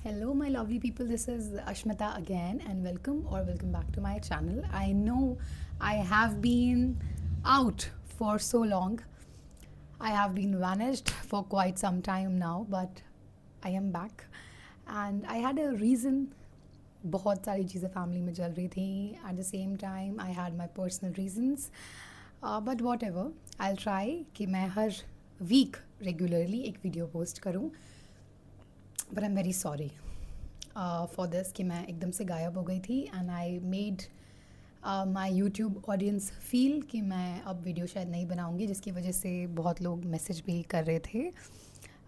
Hello, my lovely people. This is Ashmita again, and welcome back to my channel. I know I have been out for so long. I have been vanished for quite some time now, but I am back, and I had a reason. बहुत सारी चीज़ें family में चल रही थी. At the same time, I had my personal reasons. But whatever, I'll try कि मैं हर week regularly एक वीडियो पोस्ट करूँ. But I am very sorry for this कि मैं एकदम से गायब हो गई थी and I made my YouTube audience feel कि मैं अब वीडियो शायद नहीं बनाऊंगी, जिसकी वजह से बहुत लोग मैसेज भी कर रहे थे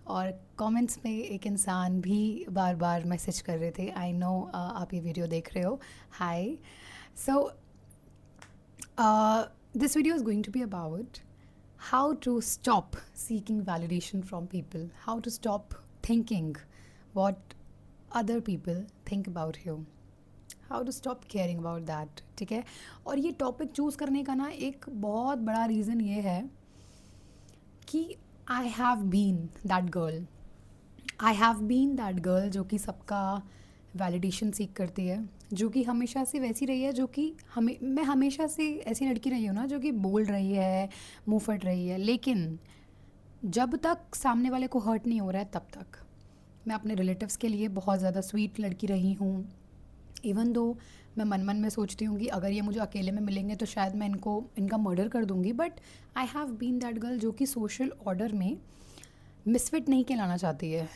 और कमेंट्स में एक इंसान भी बार बार मैसेज कर रहे थे. आई नो आप ये वीडियो देख रहे हो. हाय. सो this video is going to be about how to stop seeking validation from people, how to stop thinking what other people think about you, how to stop caring about that. ठीक है. और ये topic choose करने का ना एक बहुत बड़ा रीज़न ये है कि I have been that girl जो कि सबका वैलिडेशन सीख करती है, जो कि हमेशा से वैसी रही है, जो कि मैं हमेशा से ऐसी लड़की रही हूँ ना, जो कि बोल रही है, मुँह फट रही है, लेकिन जब तक सामने वाले को हर्ट नहीं हो रहा है तब तक. मैं अपने रिलेटिव्स के लिए बहुत ज़्यादा स्वीट लड़की रही हूँ. इवन दो मैं मन में सोचती हूँ कि अगर ये मुझे अकेले में मिलेंगे तो शायद मैं इनका मर्डर कर दूँगी. But I have been that girl जो कि सोशल ऑर्डर में मिसफिट नहीं कहलाना चाहती है,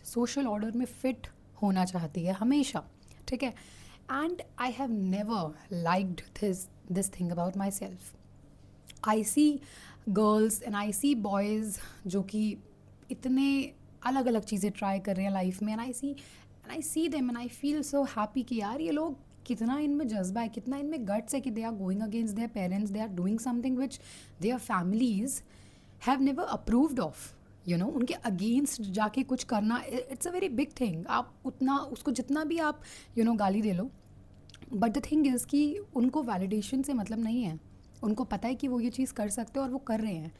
सोशल ऑर्डर में फ़िट होना चाहती है हमेशा. ठीक है. And I have never liked this thing about myself. I see girls and I see boys जो कि इतने अलग अलग चीज़ें ट्राई कर रहे हैं लाइफ में, and I see them and I feel so happy कि यार ये लोग कितना इनमें जज्बा है, कितना इनमें गट्स है कि they are going against their parents, they are doing something which their families have never approved of. You know, उनके अगेंस्ट जाके कुछ करना, it's a very big thing. आप उतना उसको जितना भी आप गाली दे लो, बट द थिंग इज़ कि उनको वैलिडेशन से मतलब नहीं है. उनको पता है कि वो ये चीज़ कर सकते हैं और वो कर रहे हैं.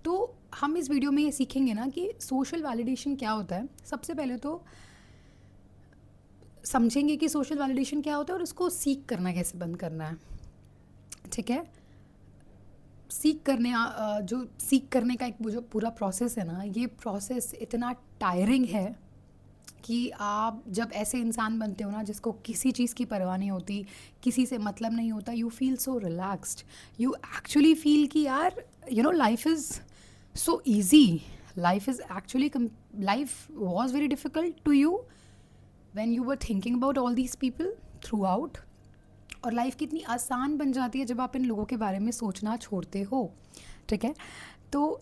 तो हम इस वीडियो में ये सीखेंगे ना कि सोशल वैलिडेशन क्या होता है. सबसे पहले तो समझेंगे कि सोशल वैलिडेशन क्या होता है और उसको सीख करना कैसे बंद करना है. ठीक है. सीख करने का एक जो पूरा प्रोसेस है ना, ये प्रोसेस इतना टायरिंग है कि आप जब ऐसे इंसान बनते हो ना जिसको किसी चीज़ की परवाह नहीं होती, किसी से मतलब नहीं होता, you feel so relaxed. You actually feel कि यार life is so easy. Life was very difficult to you when you were thinking about all these people throughout. और लाइफ कितनी आसान बन जाती है जब आप इन लोगों के बारे में सोचना छोड़ते हो. ठीक है. तो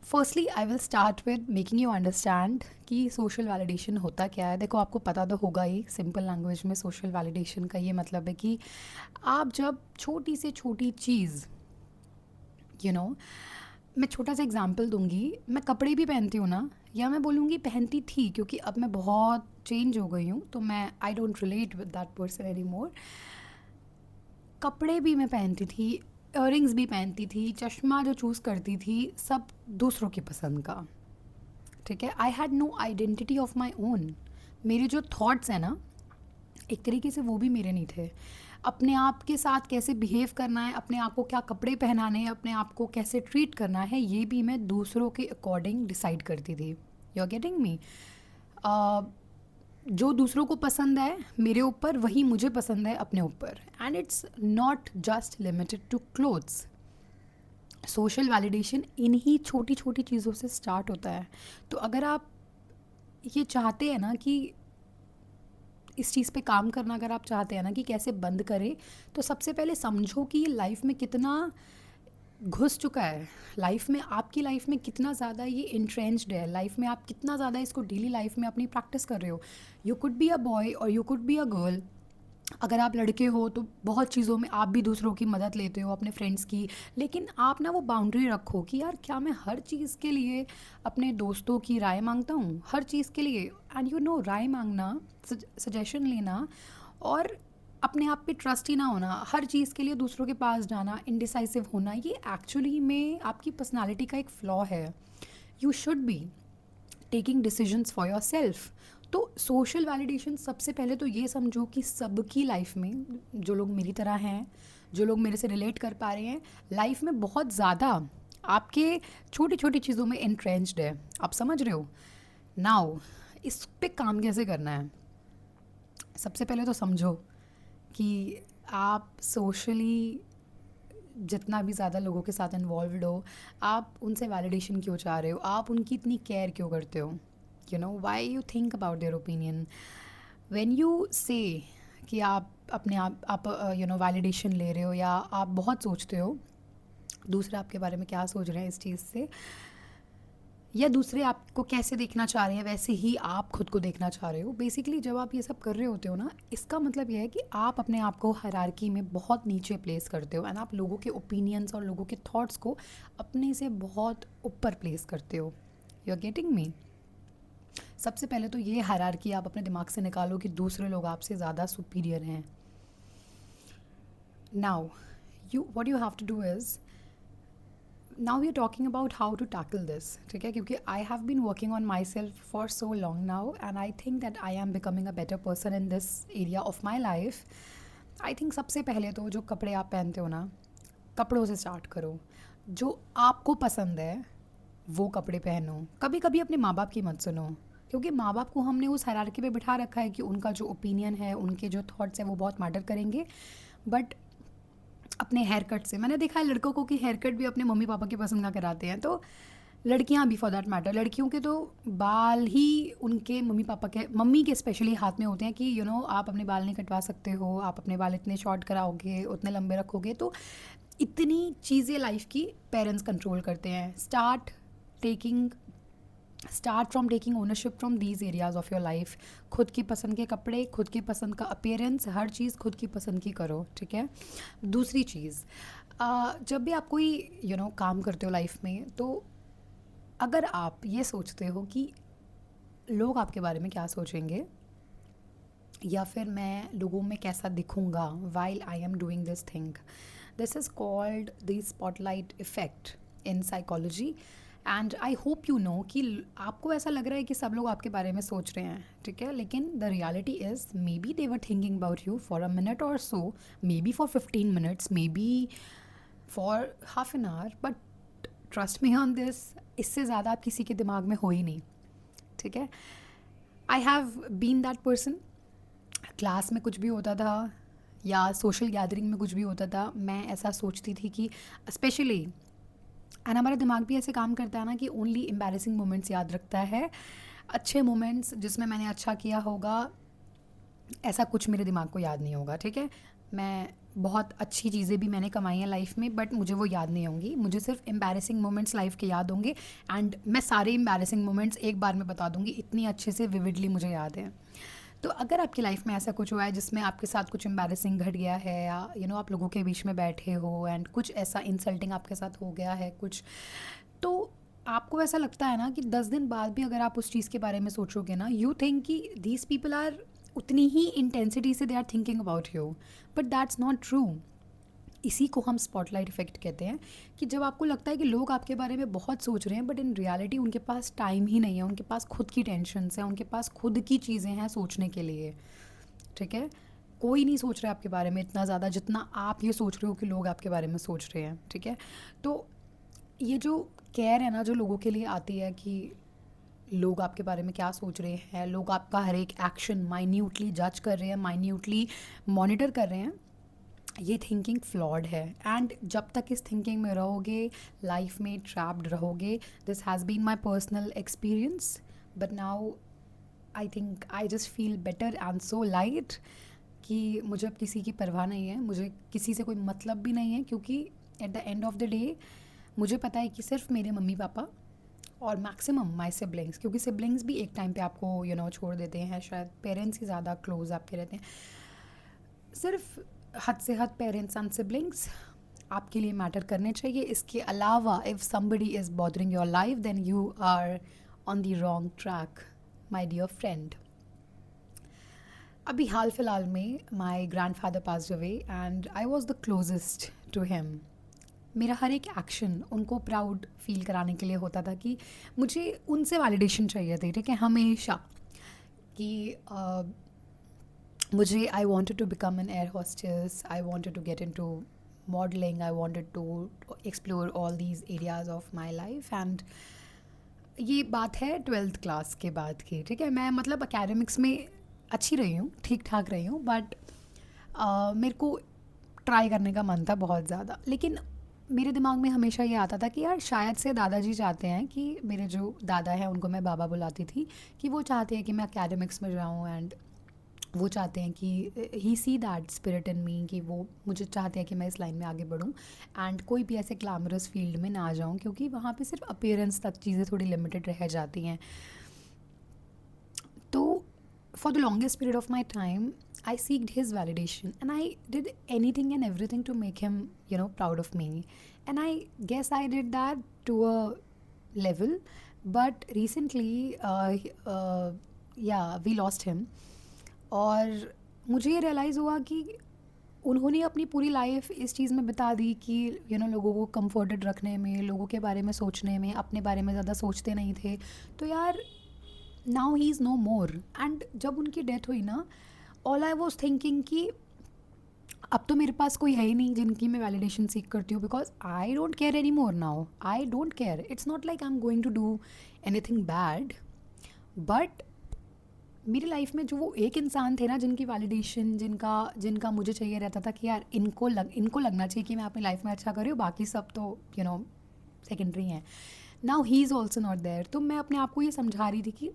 firstly I will start with making you understand कि सोशल वैलिडेशन होता क्या है. देखो, आपको पता तो होगा ही, सिंपल लैंग्वेज में सोशल वैलिडेशन का ये मतलब है कि आप जब छोटी से छोटी चीज़ मैं छोटा सा एग्जांपल दूंगी. मैं कपड़े भी पहनती हूँ ना, या मैं बोलूँगी पहनती थी, क्योंकि अब मैं बहुत चेंज हो गई हूँ, तो मैं I don't relate with that person any more. कपड़े भी मैं पहनती थी, इयररिंग्स भी पहनती थी, चश्मा जो चूज़ करती थी सब दूसरों की पसंद का. ठीक है. I had no identity of my own. मेरे जो थॉट्स हैं ना, एक तरीके से वो भी मेरे नहीं थे. अपने आप के साथ कैसे बिहेव करना है, अपने आप को क्या कपड़े पहनाने हैं, अपने आप को कैसे ट्रीट करना है, ये भी मैं दूसरों के अकॉर्डिंग डिसाइड करती थी. You are getting me. जो दूसरों को पसंद है मेरे ऊपर, वही मुझे पसंद है अपने ऊपर. And it's not just limited to clothes. Social validation इन्हीं छोटी छोटी चीज़ों से स्टार्ट होता है. तो अगर आप ये चाहते हैं ना कि इस चीज़ पे काम करना, अगर आप चाहते हैं ना कि कैसे बंद करें, तो सबसे पहले समझो कि लाइफ में कितना घुस चुका है. लाइफ में, आपकी लाइफ में कितना ज़्यादा ये इंट्रेंच्ड है. लाइफ में आप कितना ज़्यादा इसको डेली लाइफ में अपनी प्रैक्टिस कर रहे हो. You could be a boy or you could be a girl. अगर आप लड़के हो तो बहुत चीज़ों में आप भी दूसरों की मदद लेते हो, अपने फ्रेंड्स की, लेकिन आप ना वो बाउंड्री रखो कि यार क्या मैं हर चीज़ के लिए अपने दोस्तों की राय मांगता हूँ, हर चीज़ के लिए. एंड राय मांगना, सजेशन लेना और अपने आप पे ट्रस्ट ही ना होना, हर चीज़ के लिए दूसरों के पास जाना, इनडिसाइसिव होना, ये एक्चुअली में आपकी पर्सनालिटी का एक फ्लॉ है. You should be taking decisions for your self. तो सोशल वैलिडेशन सबसे पहले तो ये समझो कि सबकी लाइफ में, जो लोग मेरी तरह हैं, जो लोग मेरे से रिलेट कर पा रहे हैं, लाइफ में बहुत ज़्यादा आपके छोटी छोटी चीज़ों में इंट्रेंच्ड है। आप समझ रहे हो? नाउ इस पे काम कैसे करना है? सबसे पहले तो समझो कि आप सोशली जितना भी ज़्यादा लोगों के साथ इन्वॉल्वड हो, आप उनसे वैलिडेशन क्यों चाह रहे हो? आप उनकी इतनी केयर क्यों करते हो? You know why you think about their opinion when you से कि आप अपने आप वैलिडेशन ले रहे हो, या आप बहुत सोचते हो दूसरे आपके बारे में क्या सोच रहे हैं इस चीज़ से, या दूसरे आपको कैसे देखना चाह रहे हैं वैसे ही आप खुद को देखना चाह रहे हो। बेसिकली जब आप ये सब कर रहे होते हो ना, इसका मतलब ये है कि आप अपने आप को हायरार्की में बहुत नीचे प्लेस करते हो, एंड आप लोगों के ओपिनियंस और लोगों के थॉट्स को अपने से बहुत ऊपर प्लेस करते हो। You are getting me? सबसे पहले तो ये हायरार्की आप अपने दिमाग से निकालो कि दूसरे लोग आपसे ज़्यादा सुपीरियर हैं। Now what you have to do is, now we are talking about how to tackle this, ठीक है? क्योंकि I have been working on myself for so long now, and I think that I am becoming a better person in this area of my life. I think सबसे पहले तो जो कपड़े आप पहनते हो ना, कपड़ों से स्टार्ट करो। जो आपको पसंद है वो कपड़े पहनो। कभी कभी अपने माँ बाप की मत सुनो, क्योंकि माँ बाप को हमने उस हायरार्की पे बिठा रखा है कि उनका जो ओपिनियन है, उनके जो थॉट्स हैं वो बहुत मैटर करेंगे। बट अपने हेयर कट से मैंने देखा है लड़कों को कि हेयर कट भी अपने मम्मी पापा की पसंद का कराते हैं, तो लड़कियां भी फॉर दैट मैटर, लड़कियों के तो बाल ही उनके मम्मी पापा के, मम्मी के स्पेशली हाथ में होते हैं कि आप अपने बाल नहीं कटवा सकते हो, आप अपने बाल इतने शॉर्ट कराओगे, उतने लंबे रखोगे। तो इतनी चीज़ें लाइफ की पेरेंट्स कंट्रोल करते हैं। Start from taking ownership from these areas of your life. खुद की पसंद के कपड़े, खुद की पसंद का अपीयरेंस, हर चीज़ खुद की पसंद की करो, ठीक है? दूसरी चीज़, जब भी आप कोई काम करते हो लाइफ में, तो अगर आप ये सोचते हो कि लोग आपके बारे में क्या सोचेंगे, या फिर मैं लोगों में कैसा दिखूंगा while I am doing this thing, this is called the spotlight effect in psychology. And I hope you know कि आपको ऐसा लग रहा है कि सब लोग आपके बारे में सोच रहे हैं, ठीक है? लेकिन the reality is maybe they were thinking about you for a minute or so, maybe for 15 minutes, maybe for half an hour, but trust me on this, इससे ज़्यादा आप किसी के दिमाग में हो ही नहीं, ठीक है? I have been that person. Class में कुछ भी होता था या सोशल गैदरिंग में कुछ भी होता था, मैं ऐसा सोचती थी कि स्पेशली, एंड हमारा दिमाग भी ऐसे काम करता है ना कि ओनली एम्बैरेसिंग मोमेंट्स याद रखता है, अच्छे मोमेंट्स जिसमें मैंने अच्छा किया होगा ऐसा कुछ मेरे दिमाग को याद नहीं होगा, ठीक है? मैं बहुत अच्छी चीज़ें भी मैंने कमाई हैं लाइफ में, बट मुझे वो याद नहीं होंगी, मुझे सिर्फ एम्बैरेसिंग मोमेंट्स लाइफ के याद होंगे। एंड मैं सारे एम्बैरेसिंग मोमेंट्स एक बार में बता दूंगी, इतनी अच्छे से विविडली मुझे याद है। तो अगर आपकी लाइफ में ऐसा कुछ हुआ है जिसमें आपके साथ कुछ एम्बैरेसिंग घट गया है, या आप लोगों के बीच में बैठे हो एंड कुछ ऐसा इंसल्टिंग आपके साथ हो गया है कुछ, तो आपको ऐसा लगता है ना कि 10 दिन बाद भी अगर आप उस चीज़ के बारे में सोचोगे ना, यू थिंक कि दीज पीपल आर उतनी ही इंटेंसिटी से they are thinking about you, but that's not true. इसी को हम स्पॉटलाइट इफेक्ट कहते हैं, कि जब आपको लगता है कि लोग आपके बारे में बहुत सोच रहे हैं, बट इन रियलिटी उनके पास टाइम ही नहीं है, उनके पास खुद की टेंशन्स हैं, उनके पास खुद की चीज़ें हैं सोचने के लिए, ठीक है? कोई नहीं सोच रहा है आपके बारे में इतना ज़्यादा जितना आप ये सोच रहे हो कि लोग आपके बारे में सोच रहे हैं, ठीक है? तो ये जो केयर है ना, जो लोगों के लिए आती है कि लोग आपके बारे में क्या सोच रहे हैं, लोग आपका हर एक एक्शन माइन्यूटली जज कर रहे हैं, माइन्यूटली मॉनिटर कर रहे हैं, ये थिंकिंग फ्लॉड है। एंड जब तक इस थिंकिंग में रहोगे, लाइफ में ट्रैप्ड रहोगे। This has been my personal experience, but now I think I just feel better and so light कि मुझे अब किसी की परवाह नहीं है, मुझे किसी से कोई मतलब भी नहीं है, क्योंकि at the end of the day मुझे पता है कि सिर्फ मेरे मम्मी पापा और मैक्सिमम माई सिबलिंग्स, क्योंकि सिबलिंग्स भी एक टाइम पे आपको छोड़ देते हैं, शायद पेरेंट्स ही ज़्यादा क्लोज आपके रहते हैं, सिर्फ हद से हद पेरेंट्स एंड सिबलिंग्स आपके लिए मैटर करने चाहिए। इसके अलावा if somebody is bothering your life, then you are on the wrong track my dear friend. अभी हाल फिलहाल में my grandfather passed away and I was the closest to him. मेरा हर एक एक्शन उनको प्राउड फील कराने के लिए होता था कि मुझे उनसे वैलिडेशन चाहिए थी, ठीक है, हमेशा, कि मुझे I wanted to become an air hostess, I wanted to get into modelling, I wanted to explore all these areas of my life. And ये बात है 12th क्लास के बाद की, ठीक है। मैं मतलब एकेडमिक्स में अच्छी रही हूँ, ठीक ठाक रही हूँ, बट मेरे को ट्राई करने का मन था बहुत ज़्यादा। लेकिन मेरे दिमाग में हमेशा ये आता था कि यार शायद से दादाजी चाहते हैं कि मेरे जो दादा हैं उनको मैं बाबा बुलाती थी, कि वो चाहते हैं कि मैं एकेडमिक्स में जाऊँ, एंड वो चाहते हैं कि ही सी दैट स्पिरिट इन मी, कि वो मुझे चाहते हैं कि मैं इस लाइन में आगे बढ़ूँ एंड कोई भी ऐसे ग्लैमरस फील्ड में ना जाऊँ, क्योंकि वहाँ पे सिर्फ अपीयरेंस तक चीज़ें थोड़ी लिमिटेड रह जाती हैं। तो for the longest period of my time, I seeked his validation and I did anything and everything to make him, proud of me. And I guess I did that to a level. But recently, yeah, we lost him. और मुझे ये realise हुआ कि उन्होंने अपनी पूरी life इस चीज़ में बिता दी कि लोगों को कंफर्टेड रखने में, लोगों के बारे में सोचने में, अपने बारे में ज़्यादा सोचते नहीं थे। तो यार now he is no more. And जब उनकी डेथ हुई ना, ऑल आई वॉज थिंकिंग कि अब तो मेरे पास कोई है ही नहीं जिनकी मैं वैलिडेशन सीख करती हूँ, because I don't care anymore now, I don't care. It's not like I am going to do anything bad, but मेरी लाइफ में जो वो एक इंसान थे ना जिनकी वैलिडेशन, जिनका मुझे चाहिए रहता था कि यार इनको लगना चाहिए कि मैं अपनी लाइफ में अच्छा कर रही हूँ, बाकी सब तो सेकेंडरी हैं। Now he is also not there. तो मैं अपने आप को ये समझा रही थी कि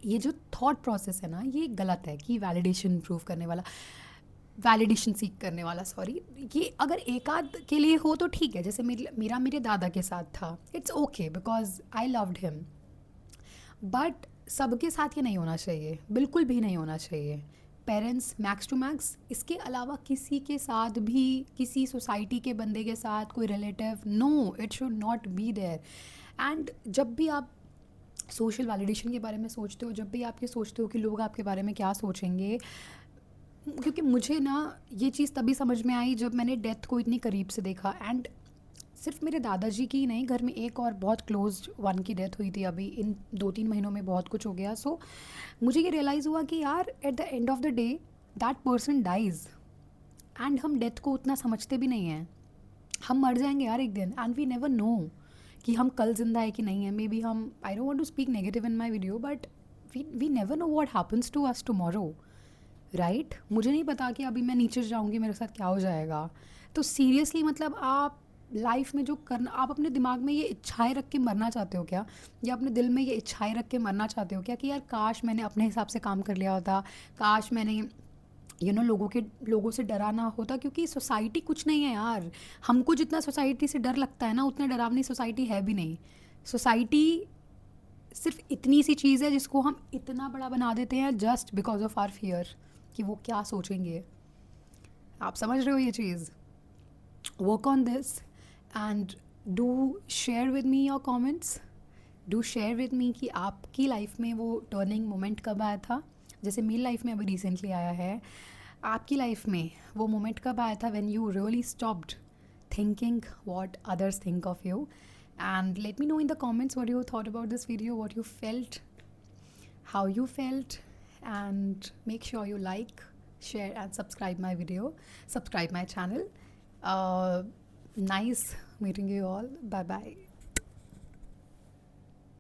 ये जो थॉट प्रोसेस है ना, ये गलत है कि वैलिडेशन प्रूव करने वाला, वैलिडेशन सीख करने वाला, सॉरी, ये अगर एक आध के लिए हो तो ठीक है, जैसे मेरा मेरे दादा के साथ था, it's okay because I loved him. But सबके साथ ये नहीं होना चाहिए, बिल्कुल भी नहीं होना चाहिए। पेरेंट्स मैक्स टू मैक्स, इसके अलावा किसी के साथ भी, किसी सोसाइटी के बंदे के साथ, कोई relative, no, it should not be there. And जब भी आप सोशल वैलिडेशन के बारे में सोचते हो, जब भी आप ये सोचते हो कि लोग आपके बारे में क्या सोचेंगे, क्योंकि मुझे ना ये चीज़ तभी समझ में आई जब मैंने डेथ को इतनी करीब से देखा। एंड सिर्फ मेरे दादाजी की नहीं, घर में एक और बहुत क्लोज वन की डेथ हुई थी अभी इन 2-3 महीनों में, बहुत कुछ हो गया। सो मुझे ये रियलाइज़ हुआ कि यार at the end of the day that person dies, and हम डेथ को उतना समझते भी नहीं हैं। हम मर जाएंगे यार एक दिन, एंड वी नेवर नो कि हम कल जिंदा है कि नहीं है। मे बी हम, I don't want to speak negative in my video, but we never know what happens to us tomorrow, right. मुझे नहीं पता कि अभी मैं नीचे जाऊंगी, मेरे साथ क्या हो जाएगा। तो सीरियसली मतलब आप लाइफ में जो करना, आप अपने दिमाग में ये इच्छाएं रख के मरना चाहते हो क्या, या अपने दिल में ये इच्छाएं रख के मरना चाहते हो क्या कि यार काश मैंने अपने हिसाब से काम कर लिया होता, काश मैंने लोगों से डरा ना होता। क्योंकि सोसाइटी कुछ नहीं है यार, हमको जितना सोसाइटी से डर लगता है ना, उतना डरावनी सोसाइटी है भी नहीं। सोसाइटी सिर्फ इतनी सी चीज़ है जिसको हम इतना बड़ा बना देते हैं just because of our fear कि वो क्या सोचेंगे। आप समझ रहे हो ये चीज़। Work on this and do share with me your comments, do share with me कि आपकी लाइफ में वो टर्निंग मोमेंट कब आया था। जैसे मेरी लाइफ में अभी रिसेंटली आया है, आपकी लाइफ में वो मोमेंट कब आया था when you really stopped thinking what others think of you. And let me know in the comments what you thought about this video, what you felt, how you felt, and make sure you like, share and subscribe my channel. Nice meeting you all. Bye bye.